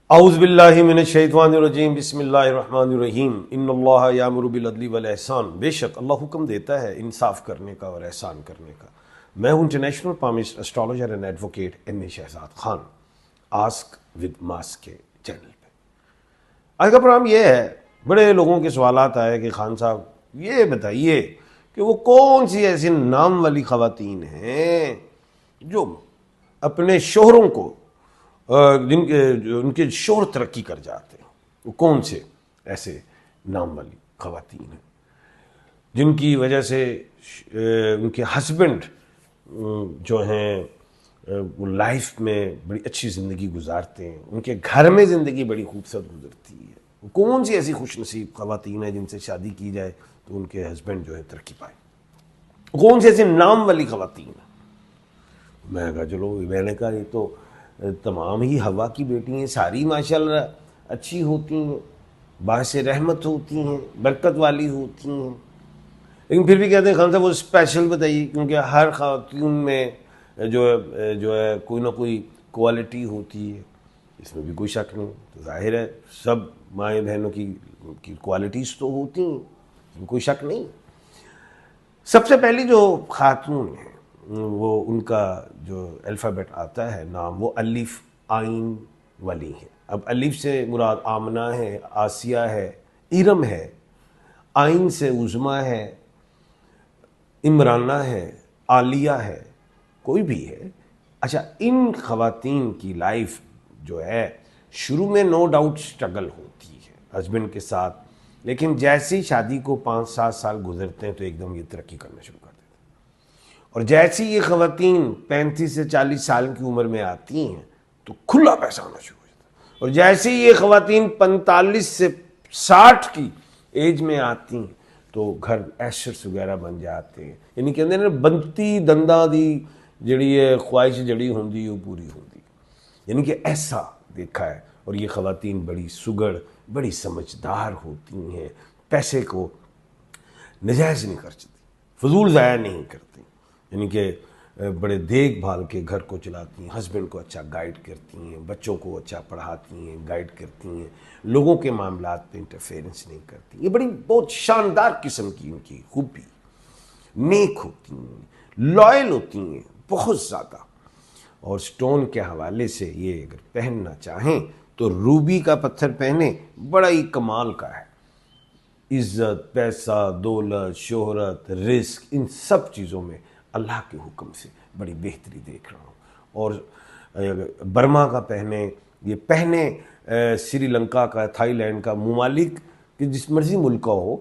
اعوذ باللہ من الشیطان الرجیم بسم اللہ الرحمن الرحیم ان اللہ یامر بالعدل والاحسان۔ بے شک اللہ حکم دیتا ہے انصاف کرنے کا اور احسان کرنے کا۔ میں ہوں international palmist astrologer and advocate M A Shahzad Khan, ask with mask کے چینل پہ۔ آج کا پروگرام یہ ہے، بڑے لوگوں کے سوالات آئے کہ خان صاحب یہ بتائیے کہ وہ کون سی ایسی نام والی خواتین ہیں جو اپنے شوہروں کو ان کے شوہر ترقی کر جاتے ہیں، وہ کون سے ایسے نام والی خواتین ہیں جن کی وجہ سے ان کے ہسبینڈ جو ہیں وہ لائف میں بڑی اچھی زندگی گزارتے ہیں، ان کے گھر میں زندگی بڑی خوبصورت گزرتی ہے۔ وہ کون سی ایسی خوش نصیب خواتین ہیں جن سے شادی کی جائے تو ان کے ہسبینڈ جو ہے ترقی پائے؟ کون سی ایسی نام والی خواتین ہیں؟ میں کہا چلو، میں نے کہا یہ تو تمام ہی ہوا کی بیٹی ہیں، ساری ماشاءاللہ اچھی ہوتی ہیں، باعث رحمت ہوتی ہیں، برکت والی ہوتی ہیں، لیکن پھر بھی کہتے ہیں خان صاحب وہ اسپیشل بتائیے، کیونکہ ہر خواتین میں جو ہے کوئی نہ کوئی کوالٹی ہوتی ہے۔ اس میں بھی کوئی شک نہیں، تو ظاہر ہے سب مائیں بہنوں کی کوالٹیز تو ہوتی ہیں، اس میں کوئی شک نہیں۔ سب سے پہلی جو خاتون ہیں وہ ان کا جو الفابیٹ آتا ہے نام، وہ الف آئین والی ہے۔ اب الف سے مراد آمنہ ہے، آسیہ ہے، ارم ہے، آئین سے عظمیٰ ہے، عمرانہ ہے، عالیہ ہے، کوئی بھی ہے۔ اچھا، ان خواتین کی لائف جو ہے شروع میں نو ڈاؤٹ سٹرگل ہوتی ہے ہسبینڈ کے ساتھ، لیکن جیسی شادی کو 5-7 سال گزرتے ہیں تو ایک دم یہ ترقی کرنا شروع کر دیتے ہیں۔ اور جیسی یہ خواتین 35 سے 40 سال کی عمر میں آتی ہیں تو کھلا پیسہ آنا شروع ہو جاتا ہے، اور جیسی یہ خواتین 45 سے 60 کی ایج میں آتی ہیں تو گھر ایسٹس وغیرہ بن جاتے ہیں۔ یعنی کہتے ہیں نا، بنتی دنداں دی جڑی ہے خواہش جڑی ہوندی وہ پوری ہوندی، یعنی کہ ایسا دیکھا ہے۔ اور یہ خواتین بڑی سگڑ، بڑی سمجھدار ہوتی ہیں، پیسے کو نجائز نہیں خرچتی، فضول ضائع نہیں کرتی، یعنی کہ بڑے دیکھ بھال کے گھر کو چلاتی ہیں، ہسبینڈ کو اچھا گائیڈ کرتی ہیں، بچوں کو اچھا پڑھاتی ہیں، گائیڈ کرتی ہیں، لوگوں کے معاملات پہ انٹرفیئرنس نہیں کرتی۔ یہ بڑی بہت شاندار قسم کی ان کی خوبی، نیک ہوتی ہیں، لائل ہوتی ہیں بہت زیادہ۔ اور سٹون کے حوالے سے یہ اگر پہننا چاہیں تو روبی کا پتھر پہنے، بڑا ہی کمال کا ہے۔ عزت، پیسہ، دولت، شہرت، رزق، ان سب چیزوں میں اللہ کے حکم سے بڑی بہتری دیکھ رہا ہوں۔ اور برما کا پہنے، یہ پہنے سری لنکا کا، تھائی لینڈ کا، ممالک کہ جس مرضی ملک کا ہو،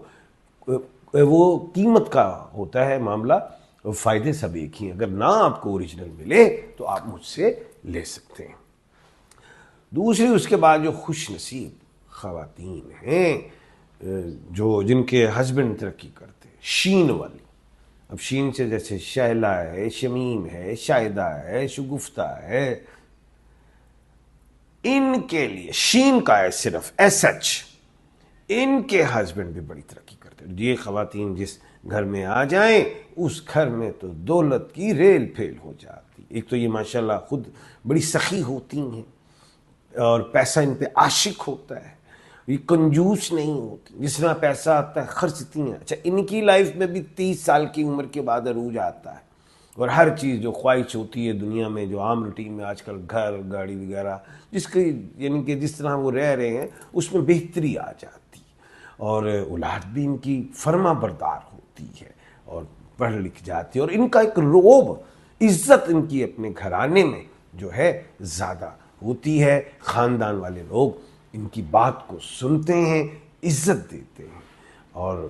وہ قیمت کا ہوتا ہے معاملہ، فائدے سب ایک ہی ہیں۔ اگر نہ آپ کو اوریجنل ملے تو آپ مجھ سے لے سکتے ہیں۔ دوسری اس کے بعد جو خوش نصیب خواتین ہیں جو جن کے ہسبینڈ ترقی کرتے ہیں، شین والی۔ اب شین سے جیسے شہلا ہے، شمیم ہے، شائدہ ہے، شگفتہ ہے، ان کے لیے شین کا ہے صرف ایس ایچ، ان کے ہسبینڈ بھی بڑی ترقی کرتے ہیں۔ یہ خواتین جس گھر میں آ جائیں اس گھر میں تو دولت کی ریل پھیل ہو جاتی۔ ایک تو یہ ماشاءاللہ خود بڑی سخی ہوتی ہیں اور پیسہ ان پہ عاشق ہوتا ہے، یہ کنجوس نہیں ہوتی، جس طرح پیسہ آتا ہے خرچتی ہیں۔ اچھا، ان کی لائف میں بھی 30 سال کی عمر کے بعد عروج آتا ہے، اور ہر چیز جو خواہش ہوتی ہے دنیا میں، جو عام روٹین میں آج کل گھر گاڑی وغیرہ جس کی یعنی کہ جس طرح وہ رہ رہے ہیں اس میں بہتری آ جاتی، اور اولاد بھی ان کی فرما بردار ہوتی ہے اور پڑھ لکھ جاتی ہے، اور ان کا ایک روب، عزت ان کی اپنے گھرانے میں جو ہے زیادہ ہوتی ہے۔ خاندان والے لوگ ان کی بات کو سنتے ہیں، عزت دیتے ہیں، اور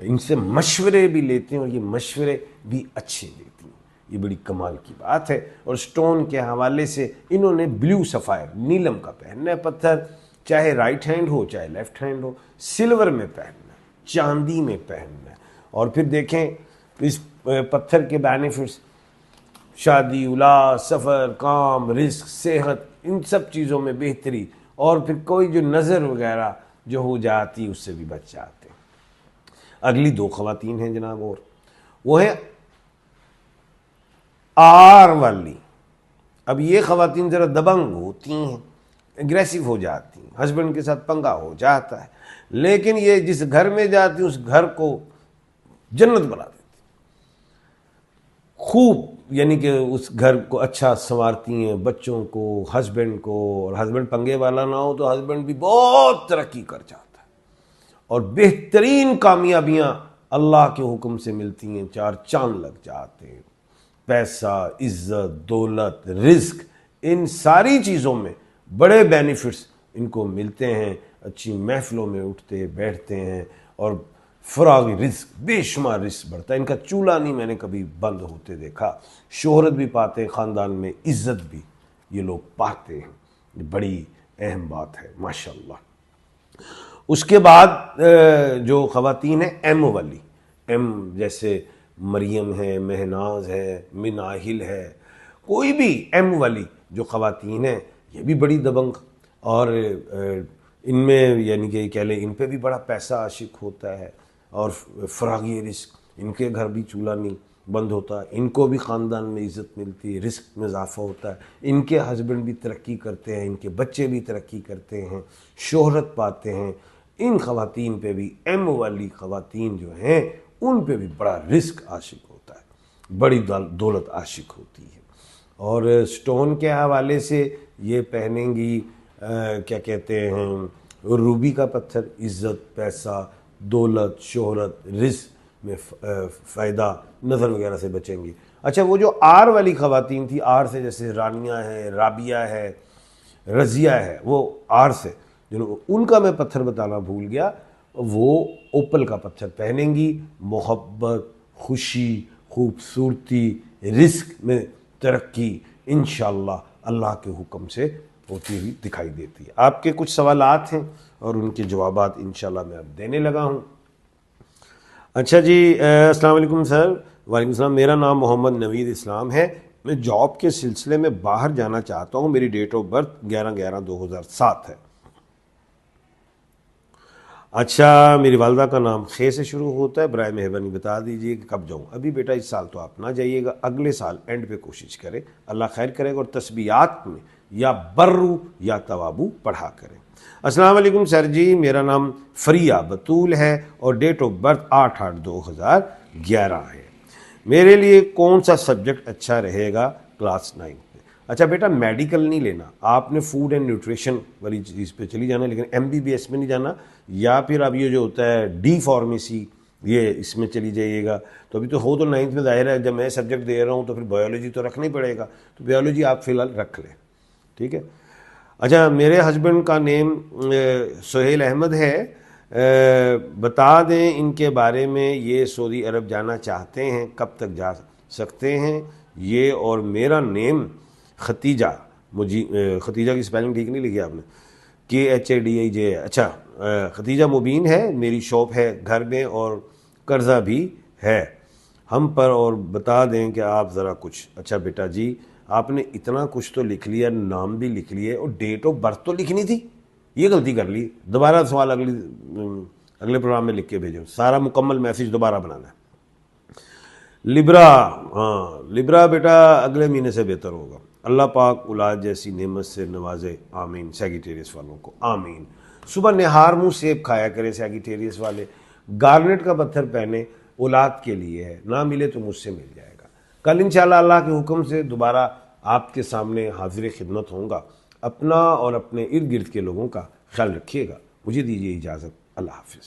ان سے مشورے بھی لیتے ہیں، اور یہ مشورے بھی اچھے دیتی ہیں۔ یہ بڑی کمال کی بات ہے۔ اور سٹون کے حوالے سے انہوں نے بلیو سفائر، نیلم کا پہننا ہے پتھر، چاہے رائٹ ہینڈ ہو چاہے لیفٹ ہینڈ ہو، سلور میں پہننا ہے، چاندی میں پہننا ہے۔ اور پھر دیکھیں اس پتھر کے بینیفٹس، شادی، اولاد، سفر، کام، رزق، صحت، ان سب چیزوں میں بہتری، اور پھر کوئی جو نظر وغیرہ جو ہو جاتی اس سے بھی بچ جاتے ہیں۔ اگلی دو خواتین ہیں جناب، اور وہ ہیں آر والی۔ اب یہ خواتین ذرا دبنگ ہوتی ہیں، اگریسو ہو جاتی ہیں، ہسبینڈ کے ساتھ پنگا ہو جاتا ہے، لیکن یہ جس گھر میں جاتی ہیں اس گھر کو جنت بنا دیتی، خوب یعنی کہ اس گھر کو اچھا سنوارتی ہیں، بچوں کو، ہسبینڈ کو، اور ہسبینڈ پنگے والا نہ ہو تو ہسبینڈ بھی بہت ترقی کر جاتا ہے اور بہترین کامیابیاں اللہ کے حکم سے ملتی ہیں، چار چاند لگ جاتے ہیں، پیسہ، عزت، دولت، رزق، ان ساری چیزوں میں بڑے بینیفٹس ان کو ملتے ہیں، اچھی محفلوں میں اٹھتے بیٹھتے ہیں اور فراغی رزق، بے شمار رزق بڑھتا ہے، ان کا چولہا نہیں میں نے کبھی بند ہوتے دیکھا، شہرت بھی پاتے ہیں، خاندان میں عزت بھی یہ لوگ پاتے ہیں، یہ بڑی اہم بات ہے ماشاءاللہ۔ اس کے بعد جو خواتین ہیں ایم والی، ایم جیسے مریم ہے، مہناز ہے، مناہل ہے، کوئی بھی ایم والی جو خواتین ہیں یہ بھی بڑی دبنگ، اور ان میں یعنی کہ کہہ لیں ان پہ بھی بڑا پیسہ عاشق ہوتا ہے اور فراغی رزق، ان کے گھر بھی چولہا نہیں بند ہوتا، ان کو بھی خاندان میں عزت ملتی ہے، رزق میں اضافہ ہوتا ہے، ان کے ہسبینڈ بھی ترقی کرتے ہیں، ان کے بچے بھی ترقی کرتے ہیں، شہرت پاتے ہیں، ان خواتین پہ بھی، ایم والی خواتین جو ہیں ان پہ بھی بڑا رزق عاشق ہوتا ہے، بڑی دولت عاشق ہوتی ہے۔ اور سٹون کے حوالے سے یہ پہنیں گی کیا کہتے ہیں، روبی کا پتھر، عزت، پیسہ، دولت، شہرت، رزق میں فائدہ، نظر وغیرہ سے بچیں گی۔ اچھا وہ جو آر والی خواتین تھی، آر سے جیسے رانیہ ہے، رابیہ ہے، رضیہ ہے، وہ آر سے ان کا میں پتھر بتانا بھول گیا، وہ اوپل کا پتھر پہنیں گی، محبت، خوشی، خوبصورتی، رزق میں ترقی انشاءاللہ اللہ کے حکم سے ہوتی ہوئی دکھائی دیتی ہے۔ آپ کے کچھ سوالات ہیں اور ان کے جوابات انشاءاللہ میں اب دینے لگا ہوں۔ اچھا جی، السلام علیکم سر۔ وعلیکم السلام، میرا نام محمد نوید اسلام ہے، میں جاب کے سلسلے میں باہر جانا چاہتا ہوں، میری ڈیٹ آف برتھ 11/11/2007 ہے۔ اچھا، میری والدہ کا نام خے سے شروع ہوتا ہے، برائے مہربانی بتا دیجئے کہ کب جاؤں؟ ابھی بیٹا اس سال تو آپ نہ جائیے گا، اگلے سال اینڈ پہ کوشش کریں، اللہ خیر کرے گا، اور تسبیحات میں یا برو یا توابو پڑھا کریں۔ السلام علیکم سر جی، میرا نام فریہ بطول ہے اور ڈیٹ آف برتھ 8/8/2011 ہے۔ میرے لیے کون سا سبجیکٹ اچھا رہے گا کلاس 9 میں؟ اچھا بیٹا، میڈیکل نہیں لینا، آپ نے فوڈ اینڈ نیوٹریشن والی چیز پہ چلی جانا، لیکن MBBS میں نہیں جانا، یا پھر اب یہ جو ہوتا ہے ڈی فارمیسی، یہ اس میں چلی جائیے گا۔ تو ابھی تو ہو تو 9th میں، ظاہر ہے جب میں سبجیکٹ دے رہا ہوں تو پھر بایولوجی تو رکھنا ہی پڑے گا، تو بایولوجی آپ فی الحال رکھ لیں، ٹھیک ہے۔ اچھا، میرے ہسبینڈ کا نیم سہیل احمد ہے، بتا دیں ان کے بارے میں، یہ سعودی عرب جانا چاہتے ہیں، کب تک جا سکتے ہیں یہ؟ اور میرا نیم ختیجہ، ختیجہ کی سپیلنگ ٹھیک نہیں لکھی آپ نے، KHADIJ ہے۔ اچھا، ختیجہ مبین ہے، میری شاپ ہے گھر میں اور قرضہ بھی ہے ہم پر، اور بتا دیں کہ آپ ذرا کچھ۔ اچھا بیٹا جی، آپ نے اتنا کچھ تو لکھ لیا، نام بھی لکھ لیے اور ڈیٹ آف برتھ تو لکھنی تھی، یہ غلطی کر لی۔ دوبارہ سوال اگلے پروگرام میں لکھ کے بھیجو، سارا مکمل میسیج دوبارہ بنانا ہے۔ لبرا، ہاں لبرا بیٹا اگلے مہینے سے بہتر ہوگا، اللہ پاک اولاد جیسی نعمت سے نوازے، آمین۔ سیگیٹیریس والوں کو آمین۔ صبح نہار منہ سیب کھایا کرے سیگیٹیریس والے، گارنٹ کا پتھر پہنے، اولاد کے لیے ہے، نہ ملے تو مجھ سے مل جائے گا۔ کل انشاءاللہ اللہ کے حکم سے دوبارہ آپ کے سامنے حاضر خدمت ہوں گا۔ اپنا اور اپنے ارد گرد کے لوگوں کا خیال رکھیے گا۔ مجھے دیجیے اجازت، اللہ حافظ۔